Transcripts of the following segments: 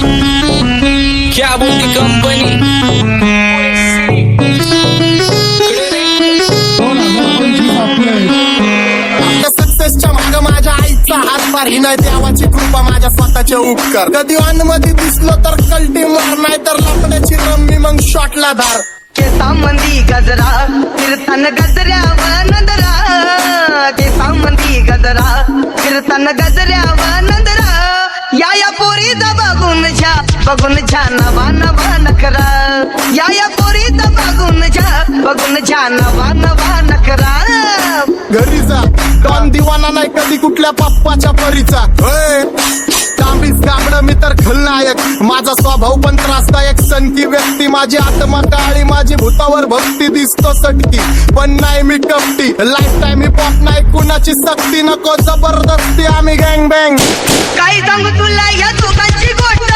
क्या बोलती कंपनी सक्सेसच्या माग माझ्या आईचा हातभार ही नाही देवाची कृपा माझ्या स्वतःचे उपकार कधी मध्ये दिसलो तर कल्टी मार नाही तर लपण्याची रम्मी मग शॉटला धार केसांमंदी गजरा कीर्तन गजऱ्यावर नंदरा केसांमंदी गजरा कीर्तन गजऱ्यावर नंदरा या पोरीचा बघून छा नवा नवा नखरा या पोरीचा बघून छा नवा नवा नखरा घरी जा डॉन दिवाना नाही कधी कुठल्या पप्पाच्या परीचा तांबीस गाबड मी तर खलनायक माझा स्वभाव पण त्रासदायक सनकी व्यक्ती माझी आत्मा काळी माझी भूतावर भक्ती दिसतो सटकी पण नाही मी कपटी लाईफ टाइम मी पॉप नाही कुणाची सक्ती नको जबरदस्ती आम्ही गँग बँग काय सांगू तुला या दोघांची गोष्ट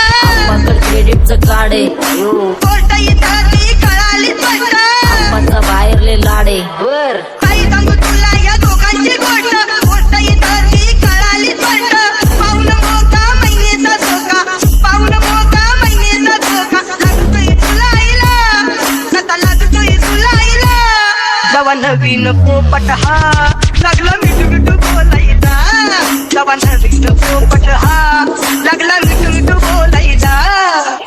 क्रेडिटचं काढे गोष्ट इथं ती कळाली स्पष्ट बाहेरले लाडे बर काय सांगू तुला या दोघांची गोष्ट इथं ती कळाली स्पष्ट पाऊन मोका महिनेचा धोका पाऊन मोका महिनेचा धोका लागतोय तुला आईला कथा लागतोय तुला आईला जवा नवीन पोपट हा लागला मिठू मिठू बोलायचा जवा नवीन पोपट हा लागला मिठू मिठू बोलायचा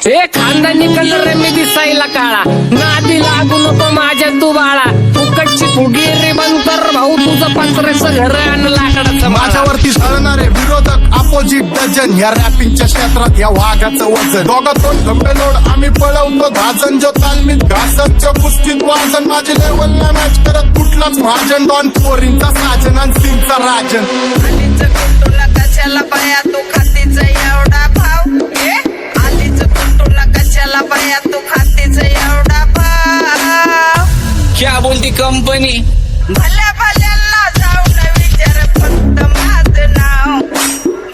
ए खानदानी कलर रे मी दिसायला काळा नादी लागू नको माझ्या तू बाळा फुकटची फुगी रे बंद कर भाऊ तुझं पत्र्याचं घर आणि लाकडाचं माझ्यावरती झळणारे विरोधक अपोजिट डझन या रॅपिंगच्या क्षेत्रात या वाघाचं वजन दोघातून खंबे लोड आम्ही पळवतो धाजन जो तालमीत घासतच्या कुस्तीत वाजन माझी लेवल ना मॅच करत कुठलाच महाजन डॉन पोरींचा साजन आणि सिंगचा राजन आलीच कुंटूला कशाला पाया तू खातीच एवढा भाव आलीच कुंटूला कशाला पाया तू खातीच एवढा भाव क्या बोलती कंपनी भल्या भल्यांना जाऊन विचार फक्त माझं नाव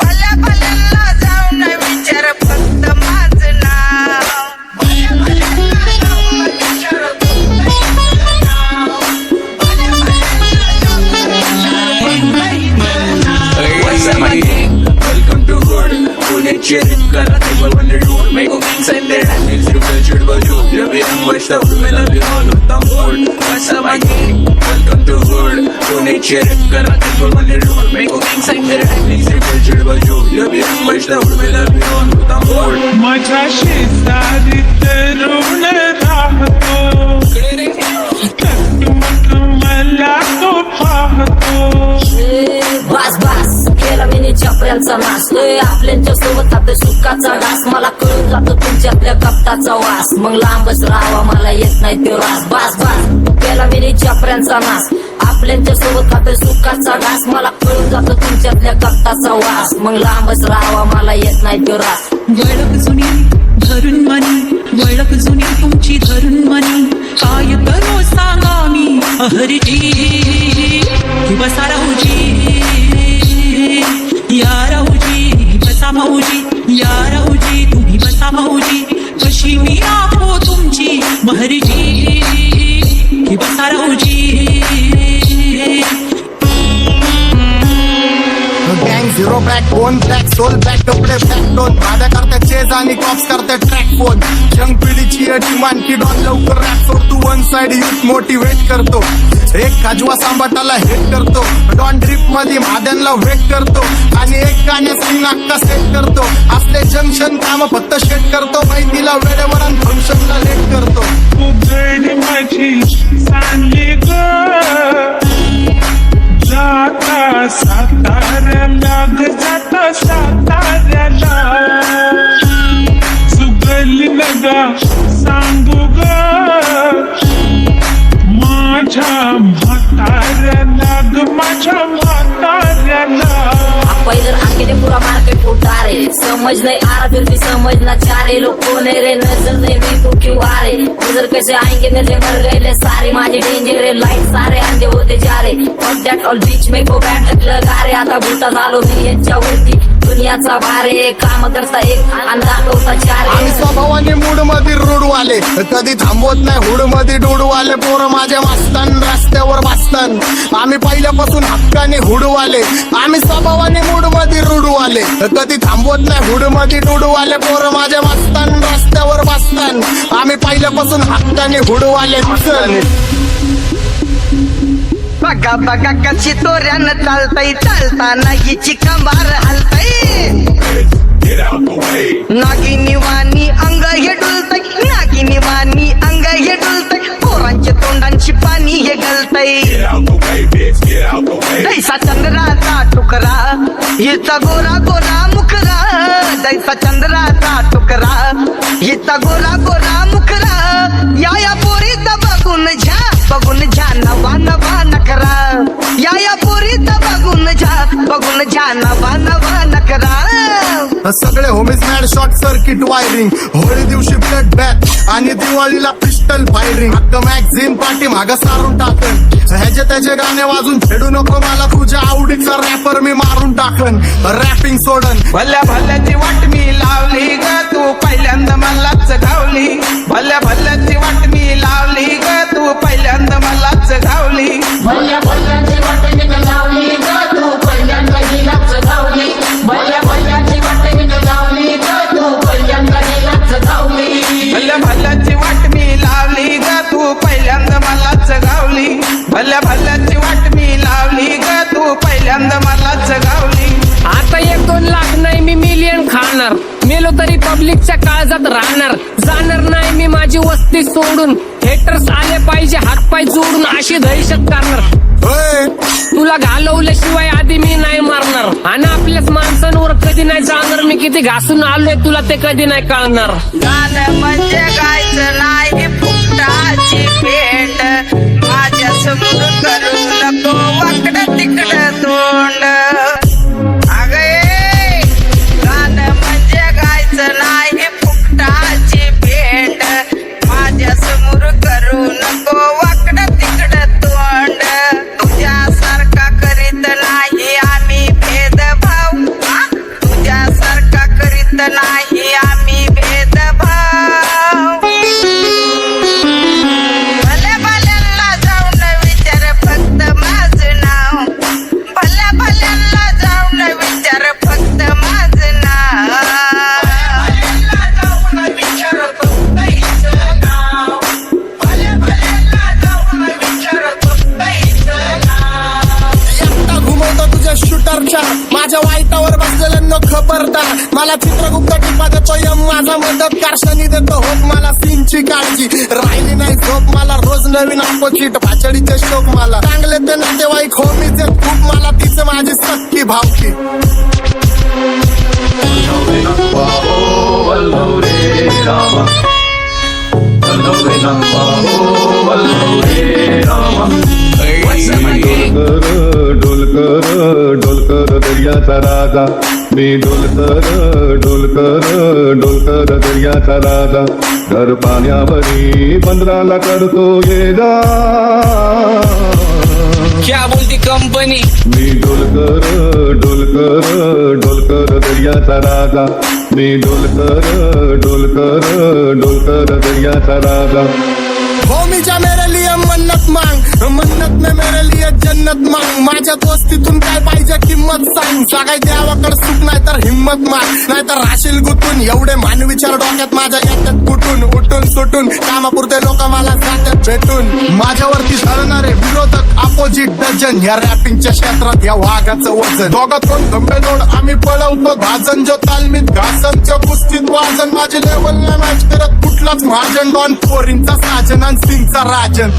भल्या भल्यांना जाऊन विचार फक्त माझं नाव भल्या भल्यांना जाऊन विचार फक्त माझं नाव भल्या भल्यांना जाऊन विचार Welcome to Hood. Pune cheering kara table when they do make a inside there and it's your pleasure to you. Love you and wish the world will love you all with the whole. What's up my gang? Welcome to Hood. Pune cheering kara table when they do make a inside there and it's your pleasure to you. Love you and wish the world will love you all with the whole. माझ्या शेजारीत रुण राहतो मला तो पाहतो बस बस केला मी चपऱ्यांचा नाश आपल्यांच्या सोबत आपल्या सुखाचा घास मला कळून जातो तुमच्यातल्या कपटाचा वास मग लांबच राहावा मला येत नाही तो रास बस बस केला मी चपऱ्यांचा नाश आपल्यांच्या सोबत आपल्या सुखाचा घास मला कळून जातो तुमच्यातल्या कपटाचा वास मग लांबच राहावा मला येत नाही तो रास वळख जुनी धरून मनी वळख जुनी तुमची धरून मनी काय करू सांगा मी अहरजी बसा राहूजी या राहूजी बसा माऊजी या राहूजी तुम्ही बसा माऊजी कशी मी राहो तुमची महरजी बसा राहूजी गँग zero back bone black soul back कपडे बॅक डोन भाड्या करते चेज आणि कॉप्स करते ट्रॅक फोन यंग पिढीची डिमांड की डॉन लवकर रॅप सोडतो वन साइड युथ मोटिवेट करतो एक खाजवा सांबाटाला हेट करतो डॉन ड्रिप मध्ये भाद्यांना वेट करतो आणि एक गाण्यात नाक्का सेट करतो असले जंक्शन काम फक्त शेट करतो माहितीला वेळेवर आणि फंक्शनला लेट करतो उघड माझी सांगली ग जाता साताऱ्याला ग जाता साताऱ्याला सुगली नगा सांगू ग माझ्या म्हाताऱ्याला ग माझ्या म्हाताऱ्याला पहिलं आके पुरा मार्केट उतारे समझ नहीं आ रहा फिर भी समझना चाह रहे लोग कौन है रे नजर नहीं भी तू क्यों आ रहे नजर कैसे आएंगे नजर मर गए ले सारे माझे डेंजर रे लाइट सारे अंधे होते जा रहे और दैट ऑल बीच में को बैठक लगा रे आता भूता झालो मी यांच्यावरती दुनियाचा भारे काम करता एक अंदाज होता चार आम्ही स्वभावाने मूड मध्ये रूडवाले कधी थांबवत नाही हुड मध्ये डोडवाले पोरं माझ्या वाचतान रस्त्यावर वाचतान आम्ही पहिल्यापासून हक्काने हुडवाले आम्ही स्वभावाने मूड मध्ये रूडवाले कधी थांबवत नाही हुड मध्ये डोडवाले पोरं माझ्या शासन आम्ही पहिल्यापासून हक्काने हुडवाले चल बघा बघा कशी तोऱ्यानं चालतय चालताना हिची कंबार हलतय नागिनी वाणी अंग हे डुलतय नागिनी वाणी अंग हे डुलतय पोरांच्या तोंडांची पाणी हे गलतय दैसा चंद्राचा टुकरा हिचा गोरा गोरा मुखरा दैसा चंद्राचा टुकरा हिचा गोरा गोरा मुखरा या पोरीचा बघून झा नवा नवा नकरा या पोरीचा बघून झा नवा नकरा सगळे homies mad short circuit wiring Holi दिवशी ब्लड बॅथ आणि दिवाळीला पिस्टल फायरिंग हक्क मॅगझिन पाठी मागं सारून टाकन ह्याचे त्याचे गाणे वाजून फेडू नको मला तुझ्या आवडीचा रॅपर मी मारून टाकन रॅपिंग सोडन भल्या भल्याची वाट मी लावली ग तू पहिल्यांदा मलाच गावली भल्या भल्याची वाट मी लावली ग तू पहिल्यांदा मलाच गावली भल्या भल्याची वाट मी लावली ग तू पहिल्यांदा हिलाच गावली भल्या भल्याची वाट मी लावली ग तू पहिल्यांदा हिलाच गावली भल्या भल्याची वाट मी लावली ग तू पहिल्यांदा मलाच गावली भल्या भल्याची वाट मी लावली ग तू पहिल्यांदा मलाच गावली आता 1-2 लाख नाही मी मिलियन खाणार मेलो तरी पब्लिकच्या काळजात राहणार जाणार नाही मी माझी वस्ती सोडून हेटर्स आले पाहिजे हातपाय जोडून अशी दहशत करणार होय तुला घालवल्याशिवाय आधी मी नाही मारणार आणि आपल्याच माणसांवर कधी नाही जाणार मी किती घासून आलोय तुला ते कधी नाही कळणार गाणं म्हणजे गायचं नाही फुकटाची भेट माझ्या समोर करू नको वाकडं तिकडं तोंड अगे गाणं म्हणजे गायचं नाही फुकटाची भेट माझ्या समोर करू नको वाकडं तिकडं तोंड तुझ्यासारखा करीत नाही आम्ही भेदभाव तुझ्यासारखा करीत नाही आम्ही भेदभाव भल्या भल्यांना जाऊन विचार फक्त माझं नाव भल्या भल्यांना जाऊन विचार फक्त माझं नाव एकटा घुमवतो तुझ्या शूटरच्या माझ्या वाईटावर बसलेल्यांना खबरदार मला चित्रगुप्त टिपा देतो यम माझा मदत कारशानी देतो होप मला सीनची काळजी राहिली नाही झोप मला रोज नवीन अपोजिट भाचडीचे शोक मला चांगले ते नातेवाईक होमीचे खूप मला तिचं माझी सक्की भावकी डोलकर दर्याचा राजा मी डोलकर दर्याचा राजा घर पाण्यावरी बंदराला करतो ये जा क्या बोलती कंपनी मी डोलकर दर्याचा राजा मी डोलकर दर्याचा राजा होमीच्या मेरे लिए मन्नत मांग मन्नत में मेरे लिए जन्नत मांग माझ्या दोस्तीतून काय पाहिजे किंमत सांग सगळ्या देवाकडे सुख नाही तर हिंमत माग नाही तर राशील गुतून एवढे मानविचार डोक्यात माझ्या येतात कुठून उठून सुटून कामापुरते लोक मला जातात भेटून माझ्यावरती धरणारे विरोधक अपोजिट डझन या रॅपिंगच्या क्षेत्रात या वाघाचं वजन दोघातून गंभे लोड आम्ही पळवतो भाजन जो तालमीत घासनच्या कुस्तीत वाजन माझी लेवल नाही मॅच करत कुठलाच महाजन डॉन पोरींचा साजन आणि सिंगचा राजन